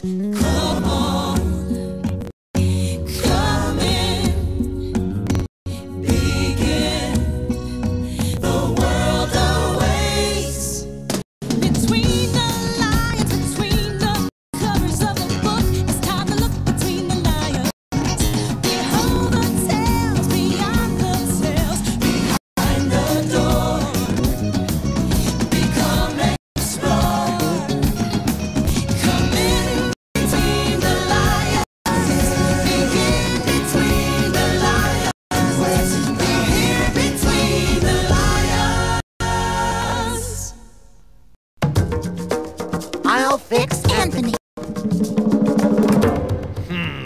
yours. Come on, come in, begin. The world awaits. Between the lines, between the covers of the book, it's time to look between the lines. Behold the tales, beyond the tales, behind the door. Become and explore. Come in between the lions. Begin between the lions. Be here between the lions. I'll fix Anthony.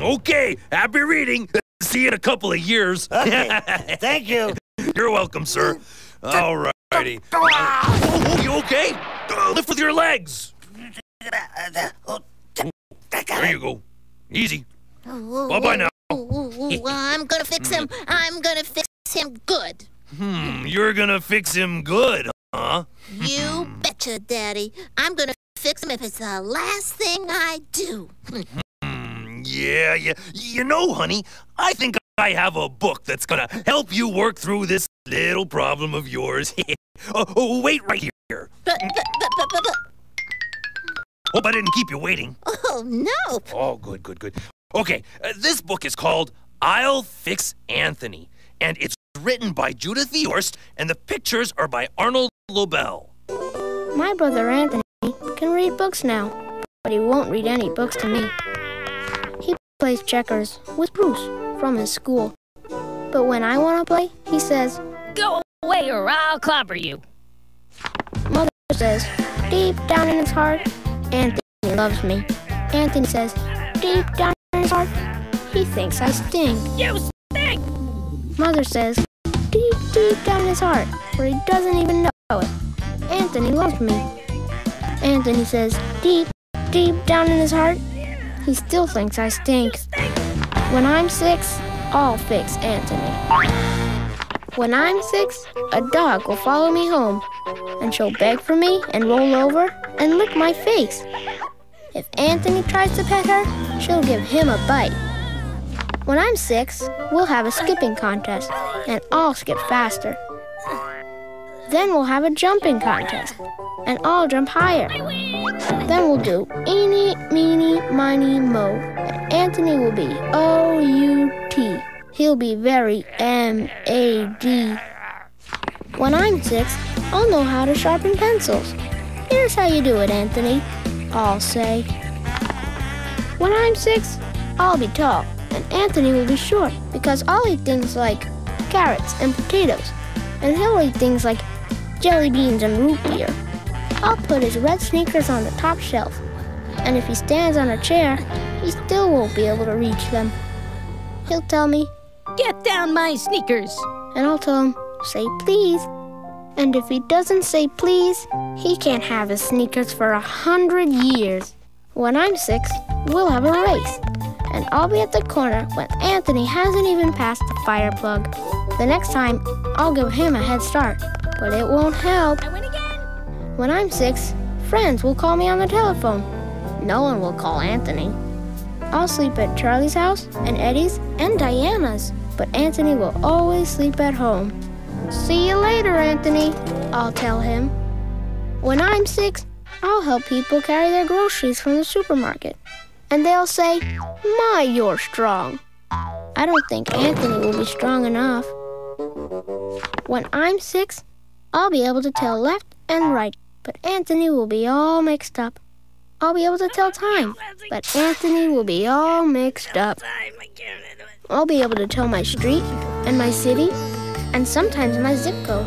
Okay, happy reading. See you in a couple of years. Okay, thank you. You're welcome, sir. All righty. Oh, you okay? Lift with your legs. There you go. Easy. Bye-bye now. I'm gonna fix him. I'm gonna fix him good. You're gonna fix him good, huh? You betcha, Daddy. I'm gonna fix him if it's the last thing I do. Yeah. You know, honey, I think I have a book that's gonna help you work through this little problem of yours. Wait right here. But. Hope I didn't keep you waiting. Oh, no. Oh, good. Okay, this book is called I'll Fix Anthony, and it's written by Judith Viorst, and the pictures are by Arnold Lobel. My brother Anthony can read books now, but he won't read any books to me. He plays checkers with Bruce from his school. But when I want to play, he says, Go away or I'll clobber you. Mother says, deep down in his heart, Anthony loves me. Anthony says, deep down in his heart, he thinks I stink. You stink! Mother says, deep down in his heart, where he doesn't even know it, Anthony loves me. Anthony says, deep down in his heart, he still thinks I stink. When I'm 6, I'll fix Anthony. When I'm 6, a dog will follow me home, and she'll beg for me and roll over and lick my face. If Anthony tries to pet her, she'll give him a bite. When I'm 6, we'll have a skipping contest, and I'll skip faster. Then we'll have a jumping contest, and I'll jump higher. Then we'll do eeny, meeny, miny, mo, and Anthony will be O-U-T. He'll be very M-A-D. When I'm 6, I'll know how to sharpen pencils. Here's how you do it, Anthony, I'll say. When I'm 6, I'll be tall, and Anthony will be short, because I'll eat things like carrots and potatoes, and he'll eat things like jelly beans and root beer. I'll put his red sneakers on the top shelf, and if he stands on a chair, he still won't be able to reach them. He'll tell me, Get down my sneakers. and I'll tell him, say please. And if he doesn't say please, he can't have his sneakers for 100 years. When I'm 6, we'll have a race, and I'll be at the corner when Anthony hasn't even passed the fire plug. The next time, I'll give him a head start, but it won't help. I win again. When I'm 6, friends will call me on the telephone. No one will call Anthony. I'll sleep at Charlie's house, and Eddie's, and Diana's, but Anthony will always sleep at home. See you later, Anthony, I'll tell him. When I'm 6, I'll help people carry their groceries from the supermarket, and they'll say, My, you're strong. I don't think Anthony will be strong enough. When I'm 6, I'll be able to tell left and right, but Anthony will be all mixed up. I'll be able to tell time, but Anthony will be all mixed up. I'll be able to tell my street and my city and sometimes my zip code,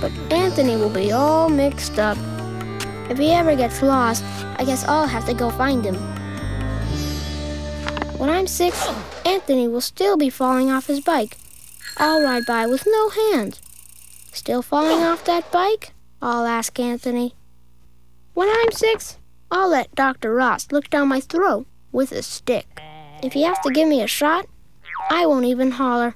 but Anthony will be all mixed up. If he ever gets lost, I guess I'll have to go find him. When I'm 6, Anthony will still be falling off his bike. I'll ride by with no hands. Still falling off that bike? I'll ask Anthony. When I'm 6, I'll let Dr. Ross look down my throat with a stick. If he has to give me a shot, I won't even holler.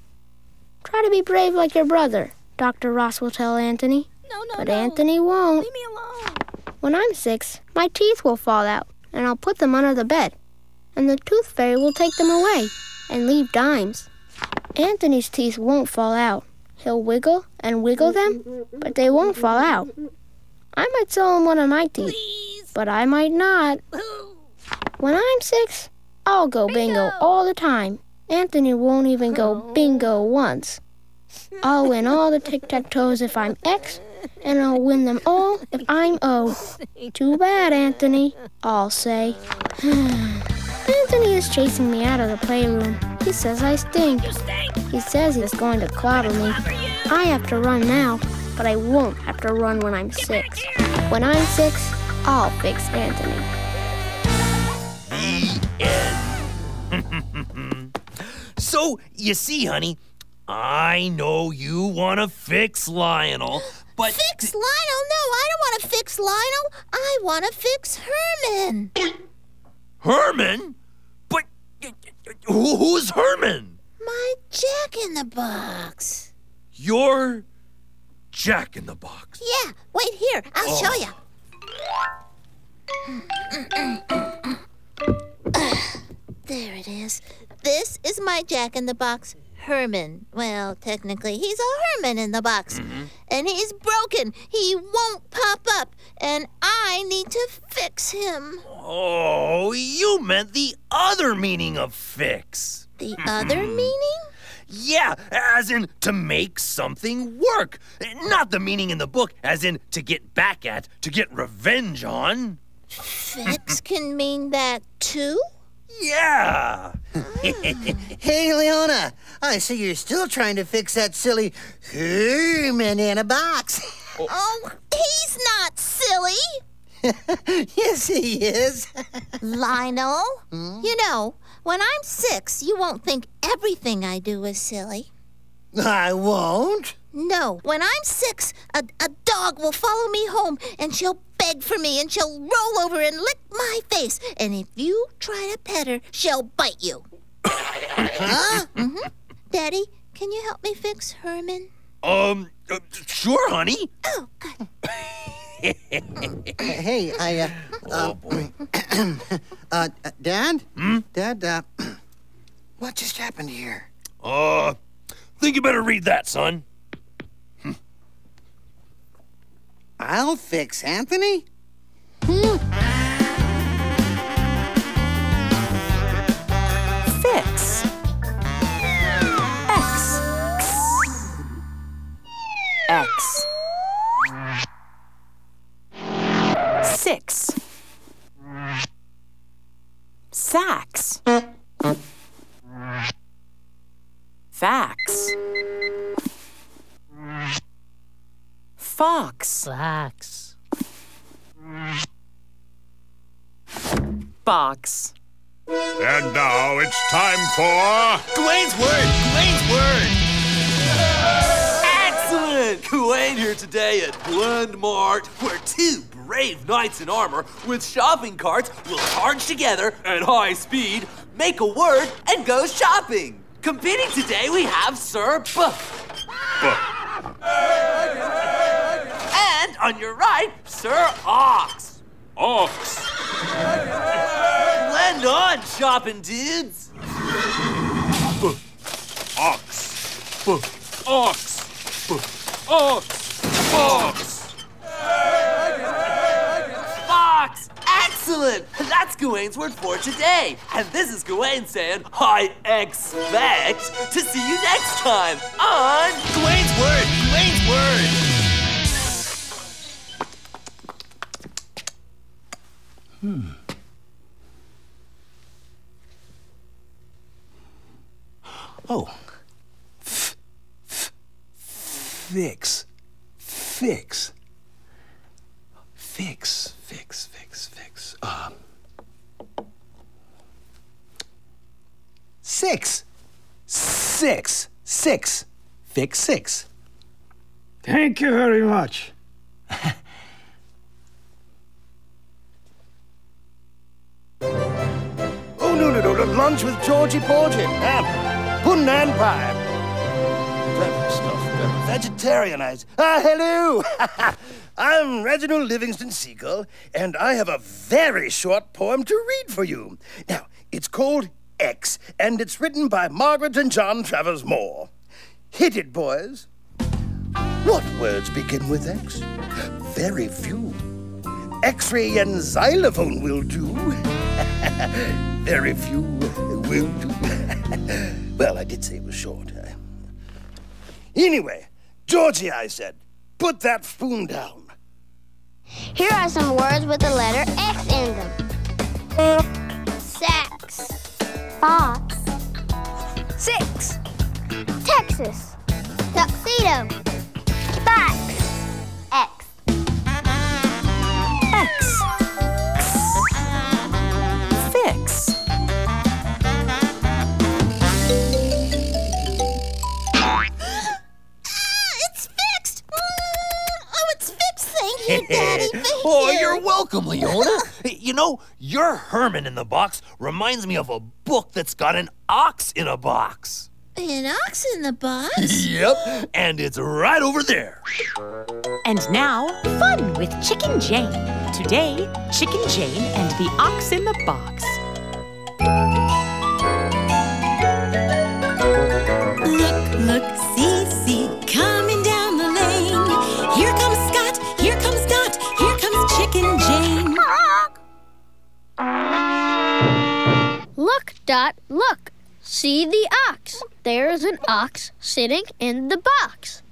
Try to be brave like your brother, Dr. Ross will tell Anthony. But Anthony won't. Leave me alone. When I'm 6, my teeth will fall out, and I'll put them under the bed, and the tooth fairy will take them away and leave dimes. Anthony's teeth won't fall out. He'll wiggle and wiggle them, but they won't fall out. I might sell him one of my teeth, but I might not. When I'm 6, I'll go bingo all the time. Anthony won't even go bingo once. I'll win all the tic-tac-toes if I'm X, and I'll win them all if I'm O. Too bad, Anthony, I'll say. Anthony is chasing me out of the playroom. He says I stink. He says he's going to clobber me. I have to run now, but I won't have to run when I'm 6. When I'm 6, I'll fix Anthony. The end. So, you see, honey, I know you want to fix Lionel, but... Fix Lionel? No, I don't want to fix Lionel. I want to fix Herman. Herman? But who's Herman? My Jack-in-the-Box. Your Jack-in-the-Box. Yeah, wait here. I'll show you. There it is. This is my Jack-in-the-Box, Herman. Well, technically, he's a Herman in the box. And he's broken. He won't pop up. And I need to fix him. Oh, you meant the other meaning of fix. The other meaning? Yeah, as in to make something work. Not the meaning in the book, as in to get back at, to get revenge on. Fix can mean that too? Yeah. Hey, Leona, I see you're still trying to fix that silly Herman in a box. Oh, he's not silly. Yes, he is. Lionel, you know, when I'm 6, you won't think everything I do is silly. I won't. No, when I'm 6, a dog will follow me home, and she'll beg for me, and she'll roll over and lick my face. And if you try to pet her, she'll bite you. Huh? Daddy, can you help me fix Herman? Sure, honey. Oh, good. Hey, Oh, boy. Dad? Dad, what just happened here? Think you better read that, son. I'll fix Anthony? Fix. X. X. 6. Sax. Fax. Fox. Relax. Box. And now it's time for... Gawain's word! Gawain's word! Excellent! Gawain here today at Blend Mart, where 2 brave knights in armor with shopping carts will charge together at high speed, make a word, and go shopping. Competing today, we have Sir And on your right, Sir Ox. Ox. Blend on, shopping dudes. Ox. Ox. Ox. Ox. Fox! Excellent! That's Gawain's word for today. And this is Gawain saying, I expect to see you next time on Gawain's word! Gawain's word! Oh. Fix. Fix. Fix. Fix. Fix. Fix. 6. 6. 6. Fix 6. Thank you very much. Oh, no. Lunch with Georgie Porgy. Pudding and pie. Perfect stuff. Vegetarianized. Hello. I'm Reginald Livingston Seagull, and I have a very short poem to read for you. Now, it's called X, and it's written by Margaret and John Travers Moore. Hit it, boys. What words begin with X? Very few. X-ray and xylophone will do. Very few will do. Well, I did say it was short. Anyway, Georgie, I said, put that spoon down. Here are some words with the letter X in them. Sax. Box. 6. Texas. Tuxedo. Box. X. X. Fix. It's fixed! Oh, it's fixed. Thank you, Daddy. Thank Oh, you. you're welcome, Leona. You know, your Herman in the box reminds me of a book that's got an ox in a box. An ox in the box? Yep, and it's right over there. And now, fun with Chicken Jane. Today, Chicken Jane and the ox in the box. Look, see, coming down the lane. Here comes Scott, here comes Dot, here comes Chicken Jane. Look, Dot, look. See the ox. There's an ox sitting in the box.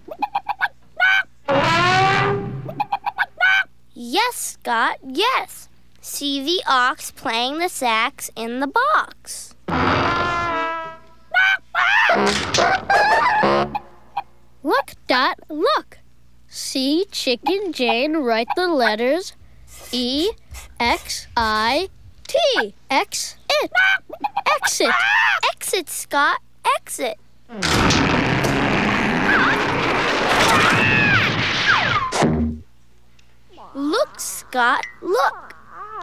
Yes, Scott, yes. See the ox playing the sax in the box. Look, Dot, look. See Chicken Jane write the letters E-X-I-T. Exit. Exit. Exit, Scott. Exit. Look, Scott, look.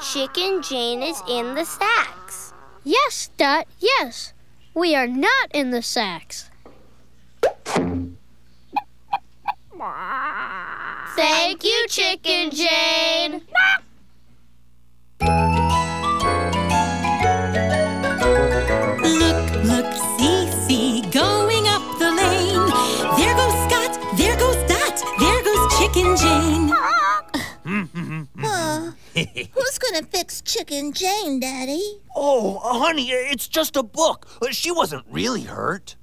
Chicken Jane is in the sacks. Yes, Dot, yes. We are not in the sacks. Thank you, Chicken Jane. Look, see, going up the lane. There goes Scott, there goes Dot, there goes Chicken Jane. Who's gonna fix Chicken Jane, Daddy? Oh, honey, it's just a book. She wasn't really hurt.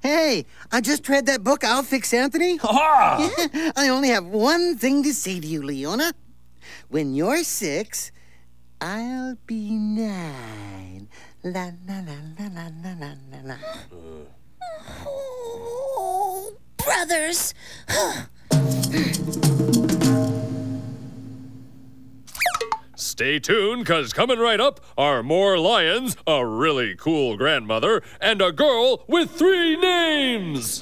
Hey, I just read that book, I'll Fix Anthony. Ah! I only have one thing to say to you, Leona. When you're 6, I'll be 9. La la la la la la la la la. Oh, brothers. Stay tuned, because coming right up are more lions, a really cool grandmother, and a girl with 3 names.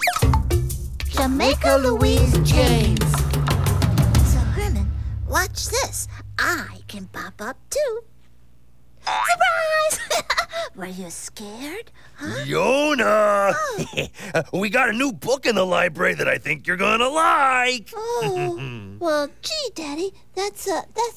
Jamaica Louise James. So, Herman, watch this. I can pop up too. Surprise! Were you scared? Huh? Yona! We got a new book in the library that I think you're gonna like. Oh, well, gee, Daddy, that's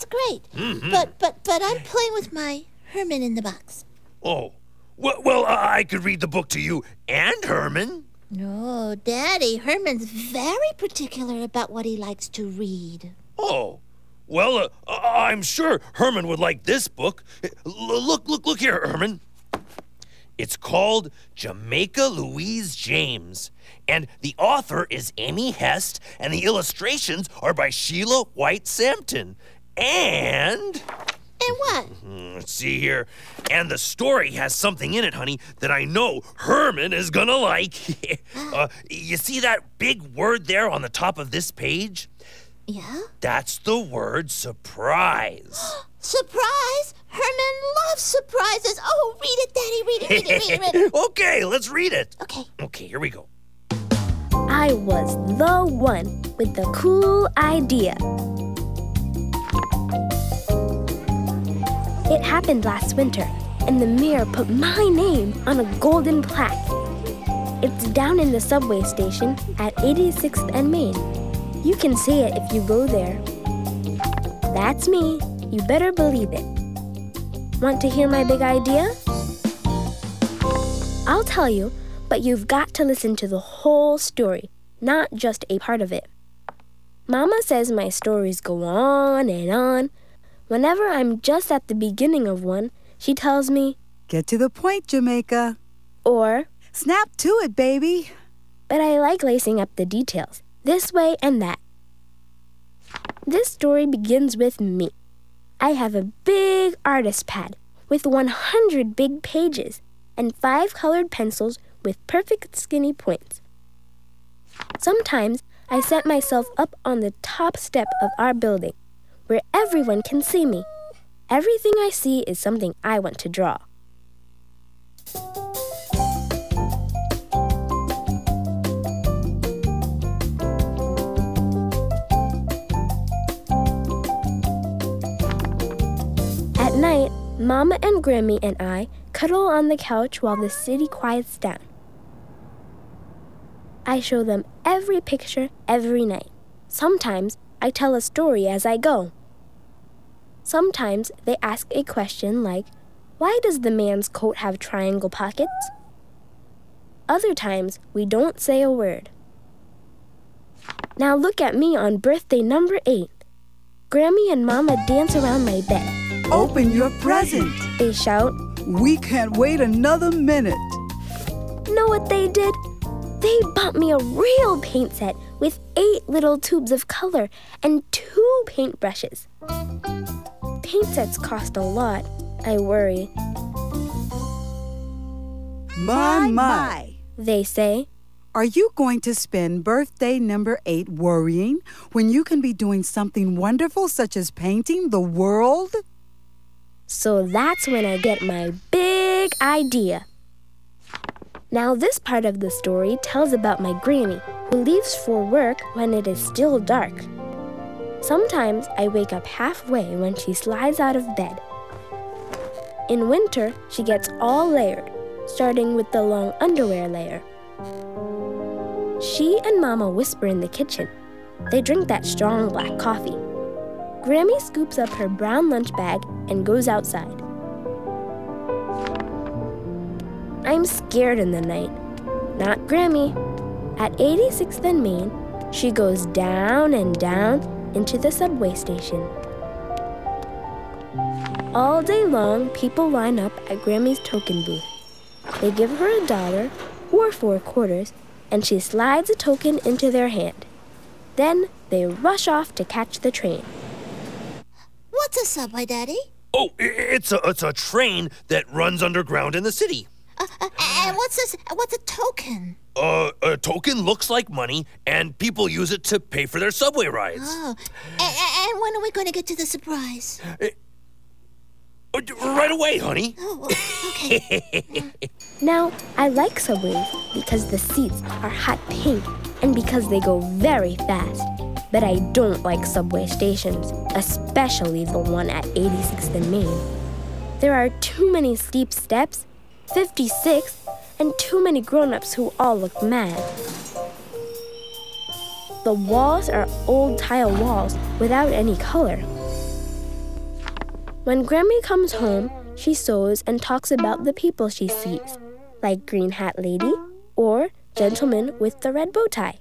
great. But I'm playing with my Herman in the box. Oh, well, I could read the book to you and Herman. No, Daddy, Herman's very particular about what he likes to read. Oh, well, I'm sure Herman would like this book. Look here, Herman. It's called Jamaica Louise James, and the author is Amy Hest, and the illustrations are by Sheila White-Sampton. And what? let's see here. And the story has something in it, honey, that I know Herman is gonna like. You see that big word there on the top of this page? Yeah? That's the word surprise. Surprise? Herman loves surprises. Oh, read it, Daddy. Read it. Okay, let's read it. Okay. Okay, here we go. I was the one with the cool idea. It happened last winter, and the mayor put my name on a golden plaque. It's down in the subway station at 86th and Main. You can see it if you go there. That's me. You better believe it. Want to hear my big idea? I'll tell you, but you've got to listen to the whole story, not just a part of it. Mama says my stories go on and on. Whenever I'm just at the beginning of one, she tells me, "Get to the point, Jamaica." Or, "Snap to it, baby." But I like lacing up the details, this way and that. This story begins with me. I have a big artist pad with 100 big pages and 5 colored pencils with perfect skinny points. Sometimes I set myself up on the top step of our building, where everyone can see me. Everything I see is something I want to draw. At night, Mama and Grammy and I cuddle on the couch while the city quiets down. I show them every picture every night. Sometimes I tell a story as I go. Sometimes they ask a question like, "Why does the man's coat have triangle pockets?" Other times we don't say a word. Now look at me on birthday number 8. Grammy and Mama dance around my bed. "Open your present," they shout. "We can't wait another minute." Know what they did? They bought me a real paint set with 8 little tubes of color and 2 paintbrushes. Paint sets cost a lot. I worry. My, they say. Are you going to spend birthday number 8 worrying when you can be doing something wonderful such as painting the world? So that's when I get my big idea. Now this part of the story tells about my granny, who leaves for work when it is still dark. Sometimes I wake up halfway when she slides out of bed. In winter, she gets all layered, starting with the long underwear layer. She and Mama whisper in the kitchen. They drink that strong black coffee. Grammy scoops up her brown lunch bag and goes outside. I'm scared in the night. Not Grammy. At 86th and Main, she goes down and down into the subway station. All day long, people line up at Grammy's token booth. They give her $1 or 4 quarters, and she slides a token into their hand. Then they rush off to catch the train. What's a subway, Daddy? Oh, it's a train that runs underground in the city. And what's a token? A token looks like money, and people use it to pay for their subway rides. Oh, and when are we going to get to the surprise? Right away, honey. Oh, okay. Now, I like subways because the seats are hot pink and because they go very fast. But I don't like subway stations, especially the one at 86th and Main. There are too many steep steps, 56, and too many grown-ups who all look mad. The walls are old tile walls without any color. When Grammy comes home, she sews and talks about the people she sees, like Green Hat Lady or Gentleman with the Red Bow Tie.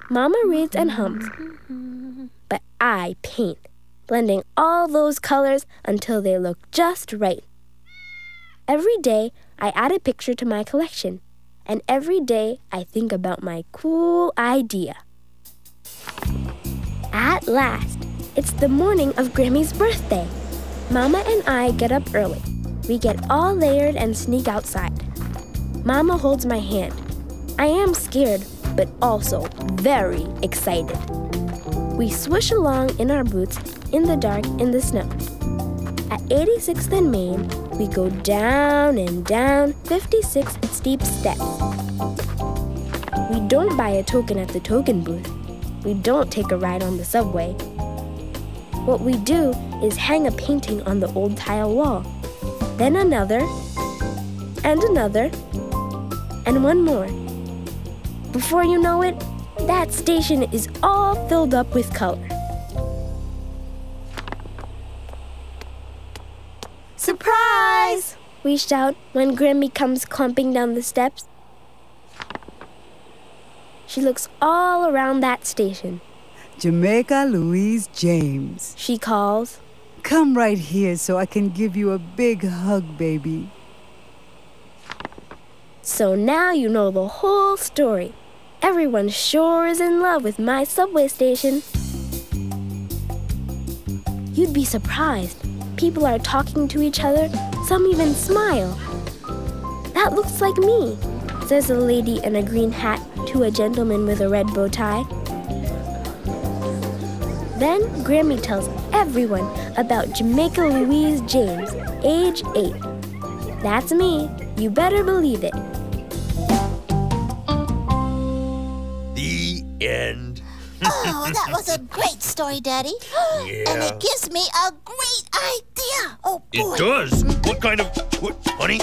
Mama reads and hums, but I paint, blending all those colors until they look just right. Every day, I add a picture to my collection, and every day I think about my cool idea. At last, it's the morning of Grammy's birthday. Mama and I get up early. We get all layered and sneak outside. Mama holds my hand. I am scared, but also very excited. We swish along in our boots in the dark in the snow. At 86th and Main, we go down and down 56 steep steps. We don't buy a token at the token booth. We don't take a ride on the subway. What we do is hang a painting on the old tile wall, then another, and another, and one more. Before you know it, that station is all filled up with color. Surprise! We shout when Grammy comes clumping down the steps. She looks all around that station. Jamaica Louise James. She calls. Come right here so I can give you a big hug, baby. So now you know the whole story. Everyone sure is in love with my subway station. You'd be surprised. People are talking to each other. Some even smile. That looks like me, says a lady in a green hat to a gentleman with a red bow tie. Then Grammy tells everyone about Jamaica Louise James, age 8. That's me. You better believe it. The end. Oh, that was a great story, Daddy. Yeah. And it gives me a great idea. Oh, boy. It does. What kind of... What, honey?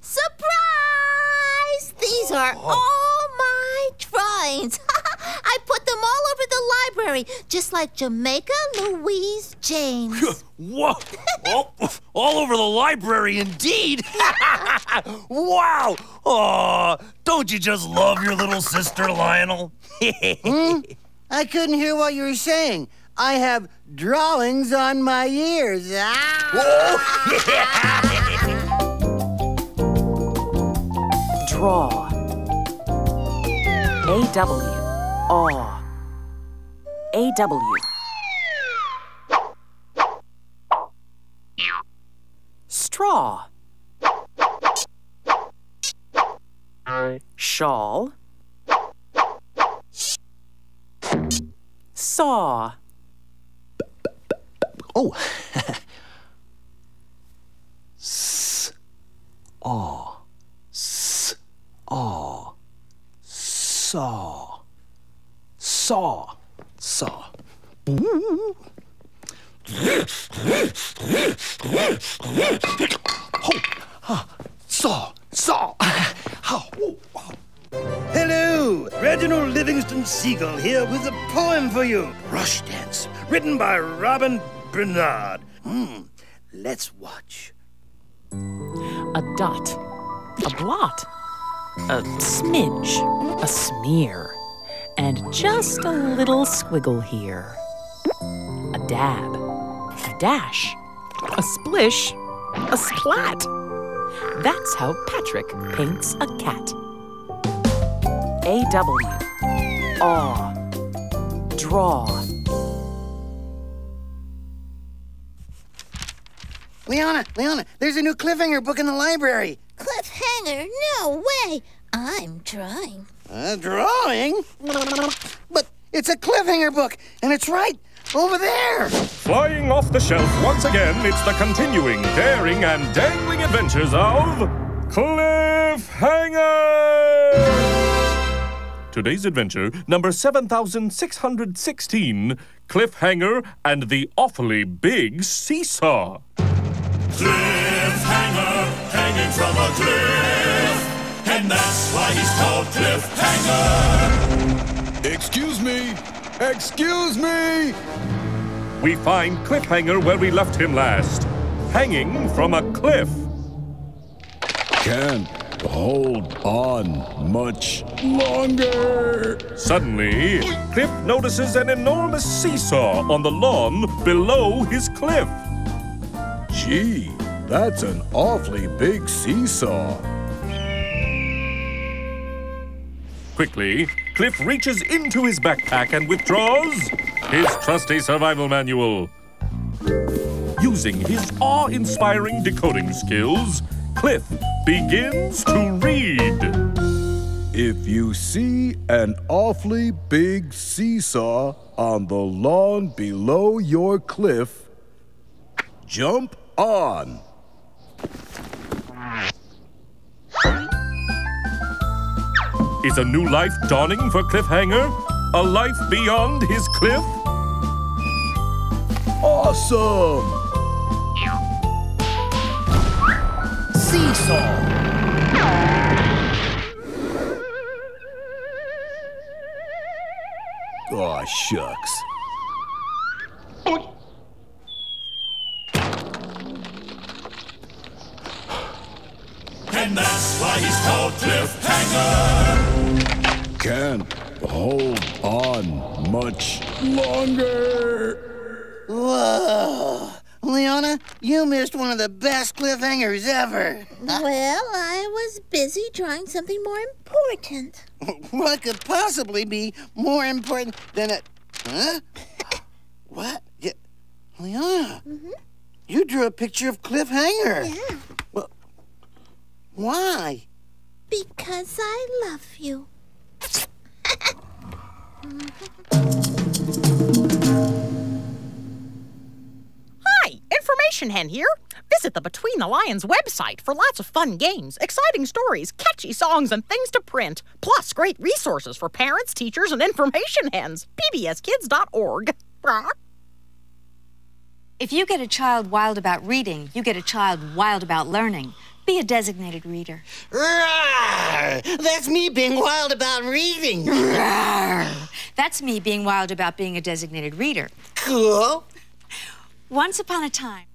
Surprise! These are all my drawings. I put them all over the library, just like Jamaica Louise James. Whoa! All over the library, indeed! Wow! Aw, don't you just love your little sister, Lionel? I couldn't hear what you were saying. I have drawings on my ears. Draw. A-W. Aw. A-W. Straw. Shawl. Saw. Oh. S-aw. S-aw. Saw. Saw. Saw. Oh, saw. Saw. Hello, Reginald Livingston Seagull here with a poem for you. Rush Dance, written by Robin Bernard. Let's watch. A dot. A blot. A smidge. A smear. And just a little squiggle here. A dab. A dash. A splish. A splat. That's how Patrick paints a cat. A-W. Aw. Draw. Leona, there's a new cliffhanger book in the library. Cliffhanger? No way. I'm drawing. A drawing? But it's a cliffhanger book, and it's right over there. Flying off the shelf once again, it's the continuing, daring, and dangling adventures of Cliffhanger! Today's adventure, number 7616, Cliffhanger and the Awfully Big Seesaw. Cliffhanger, hanging from a cliff, and that's why he's called Cliffhanger. Excuse me! Excuse me! We find Cliffhanger where we left him last, hanging from a cliff. Can't hold on much longer. Suddenly, Cliff notices an enormous seesaw on the lawn below his cliff. Gee, that's an awfully big seesaw. Quickly, Cliff reaches into his backpack and withdraws his trusty survival manual. Using his awe-inspiring decoding skills, Cliff begins to read. If you see an awfully big seesaw on the lawn below your cliff, jump on. Is a new life dawning for Cliffhanger? A life beyond his cliff? Awesome! Seesaw. Aw, shucks. And that's why he's called Cliffhanger. Can't hold on much longer. Whoa. Leona, you missed one of the best cliffhangers ever. Well, I was busy drawing something more important. What could possibly be more important than a... Huh? What? Yeah. Leona, you drew a picture of Cliffhanger. Yeah. Well, why? Because I love you. Hi, Information Hen here. Visit the Between the Lions website for lots of fun games, exciting stories, catchy songs, and things to print. Plus, great resources for parents, teachers, and information hens. pbskids.org. If you get a child wild about reading, you get a child wild about learning. Be a designated reader. Rawr! That's me being wild about reading. Rawr! That's me being wild about being a designated reader. Cool. Once upon a time.